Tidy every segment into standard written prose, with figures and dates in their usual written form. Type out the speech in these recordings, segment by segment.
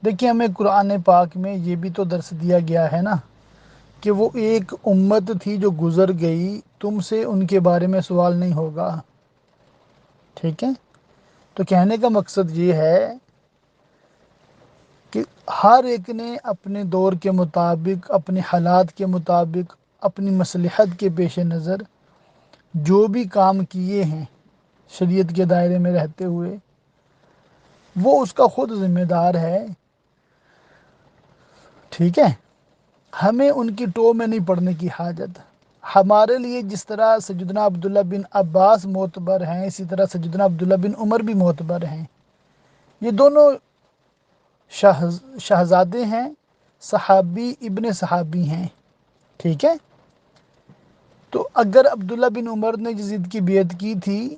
دیکھیں ہمیں قرآن پاک میں یہ بھی تو درس دیا گیا ہے نا کہ وہ ایک امت تھی جو گزر گئی، تم سے ان کے بارے میں سوال نہیں ہوگا۔ ٹھیک ہے، تو کہنے کا مقصد یہ ہے کہ ہر ایک نے اپنے دور کے مطابق، اپنے حالات کے مطابق، اپنی مصلحت کے پیش نظر جو بھی کام کیے ہیں شریعت کے دائرے میں رہتے ہوئے، وہ اس کا خود ذمہ دار ہے۔ ٹھیک ہے، ہمیں ان کی ٹو میں نہیں پڑنے کی حاجت۔ ہمارے لیے جس طرح سیدنا عبداللہ بن عباس معتبر ہیں، اسی طرح سیدنا عبداللہ بن عمر بھی معتبر ہیں۔ یہ دونوں شہزادے ہیں، صحابی ابن صحابی ہیں۔ ٹھیک ہے، تو اگر عبداللہ بن عمر نے یزید کی بیعت کی تھی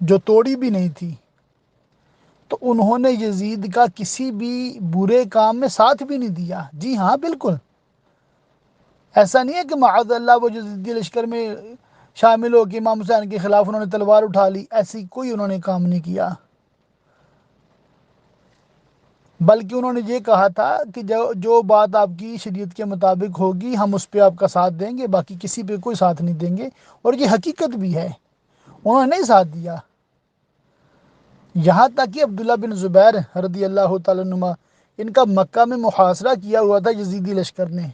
جو توڑی بھی نہیں تھی، تو انہوں نے یزید کا کسی بھی برے کام میں ساتھ بھی نہیں دیا۔ جی ہاں، بالکل ایسا نہیں ہے کہ معاذ اللہ وہ یزیدی لشکر میں شامل ہو کے امام حسین کے خلاف انہوں نے تلوار اٹھا لی، ایسی کوئی انہوں نے کام نہیں کیا، بلکہ انہوں نے یہ کہا تھا کہ جو بات آپ کی شریعت کے مطابق ہوگی ہم اس پہ آپ کا ساتھ دیں گے، باقی کسی پہ کوئی ساتھ نہیں دیں گے۔ اور یہ حقیقت بھی ہے، انہوں نے نہیں ساتھ دیا۔ یہاں تک کہ عبداللہ بن زبیر رضی اللہ تعالیٰ عنہ، ان کا مکہ میں محاصرہ کیا ہوا تھا یزیدی لشکر نے،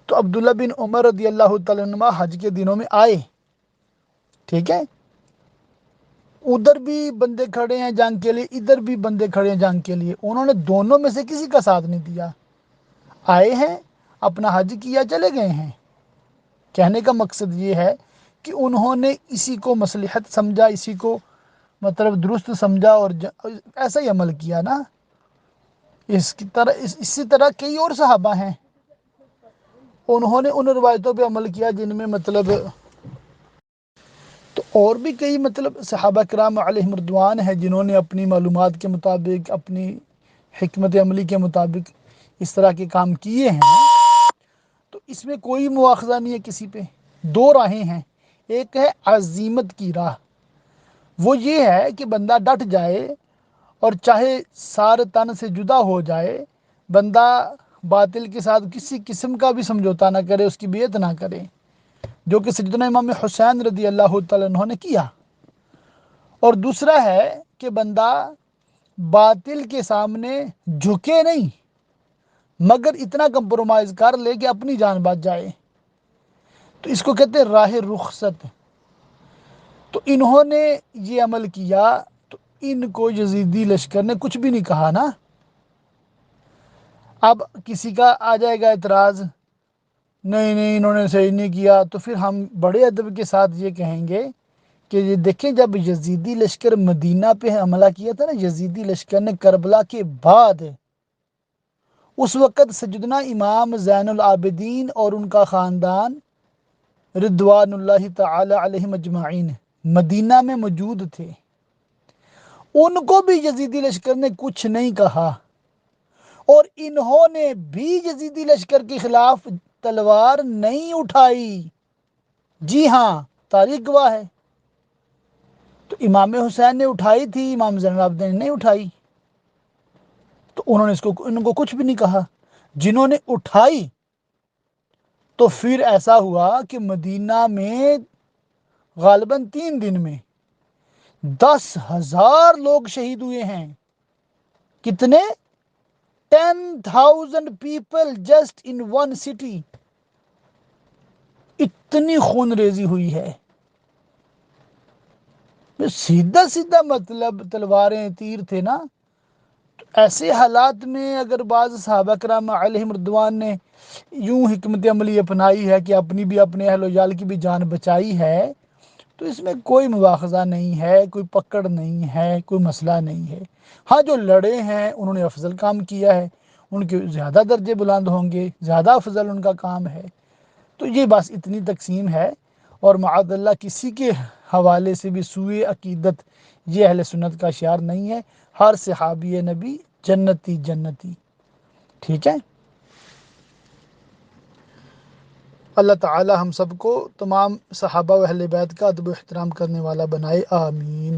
تو عبداللہ بن عمر رضی اللہ تعالیٰ عنہ حج کے دنوں میں آئے۔ ٹھیک ہے، ادھر بھی بندے کھڑے ہیں جنگ کے لیے، ادھر بھی بندے کھڑے ہیں جنگ کے لیے، انہوں نے دونوں میں سے کسی کا ساتھ نہیں دیا۔ آئے ہیں، اپنا حج کیا، چلے گئے ہیں۔ کہنے کا مقصد یہ ہے کہ انہوں نے اسی کو مصلحت سمجھا، اسی کو مطلب درست سمجھا اور ایسا ہی عمل کیا نا۔ اسی طرح کئی اور صحابہ ہیں، انہوں نے ان روایتوں پہ عمل کیا جن میں مطلب تو اور بھی کئی مطلب صحابہ کرام علیہم رضوان ہیں جنہوں نے اپنی معلومات کے مطابق، اپنی حکمت عملی کے مطابق اس طرح کے کام کیے ہیں۔ تو اس میں کوئی مواخذہ نہیں ہے کسی پہ۔ دو راہیں ہیں، ایک ہے عزیمت کی راہ، وہ یہ ہے کہ بندہ ڈٹ جائے اور چاہے سارے تن سے جدا ہو جائے، بندہ باطل کے ساتھ کسی قسم کا بھی سمجھوتا نہ کرے، اس کی بیعت نہ کرے، جو کہ سیدنا امام حسین رضی اللہ تعالیٰ عنہ نے کیا۔ اور دوسرا ہے کہ بندہ باطل کے سامنے جھکے نہیں، مگر اتنا کمپرومائز کر لے کہ اپنی جان بچ جائے، تو اس کو کہتے ہیں راہ رخصت۔ تو انہوں نے یہ عمل کیا تو ان کو یزیدی لشکر نے کچھ بھی نہیں کہا نا۔ اب کسی کا آ جائے گا اعتراض، نہیں نہیں انہوں نے صحیح نہیں کیا، تو پھر ہم بڑے ادب کے ساتھ یہ کہیں گے کہ یہ دیکھیں جب یزیدی لشکر مدینہ پہ حملہ کیا تھا نا، یزیدی لشکر نے کربلا کے بعد، اس وقت سیدنا امام زین العابدین اور ان کا خاندان رضوان اللہ تعالی علیہم اجمعین مدینہ میں موجود تھے، ان کو بھی یزیدی لشکر نے کچھ نہیں کہا، اور انہوں نے بھی یزیدی لشکر کے خلاف تلوار نہیں اٹھائی۔ جی ہاں، تاریخ گواہ ہے۔ تو امام حسین نے اٹھائی تھی، امام زین العابدین نے نہیں اٹھائی، تو انہوں نے ان کو کچھ بھی نہیں کہا۔ جنہوں نے اٹھائی تو پھر ایسا ہوا کہ مدینہ میں غالباً 3 دن میں 10,000 لوگ شہید ہوئے ہیں۔ کتنے؟ 10,000 people just in one city۔ اتنی خون ریزی ہوئی ہے، سیدھا سیدھا مطلب تلواریں تیر تھے نا۔ تو ایسے حالات میں اگر بعض صحابہ کرام علیہم رضوان نے یوں حکمت عملی اپنائی ہے کہ اپنی بھی، اپنے اہل و عیال کی بھی جان بچائی ہے، تو اس میں کوئی مواخذہ نہیں ہے، کوئی پکڑ نہیں ہے، کوئی مسئلہ نہیں ہے۔ ہاں، جو لڑے ہیں انہوں نے افضل کام کیا ہے، ان کے زیادہ درجے بلند ہوں گے، زیادہ افضل ان کا کام ہے، تو یہ بس اتنی تقسیم ہے۔ اور معاذ اللہ کسی کے حوالے سے بھی سوء عقیدت یہ اہل سنت کا شعار نہیں ہے۔ ہر صحابی نبی جنتی جنتی۔ ٹھیک ہے، اللہ تعالی ہم سب کو تمام صحابہ و اہل بیت کا ادب و احترام کرنے والا بنائے، آمین۔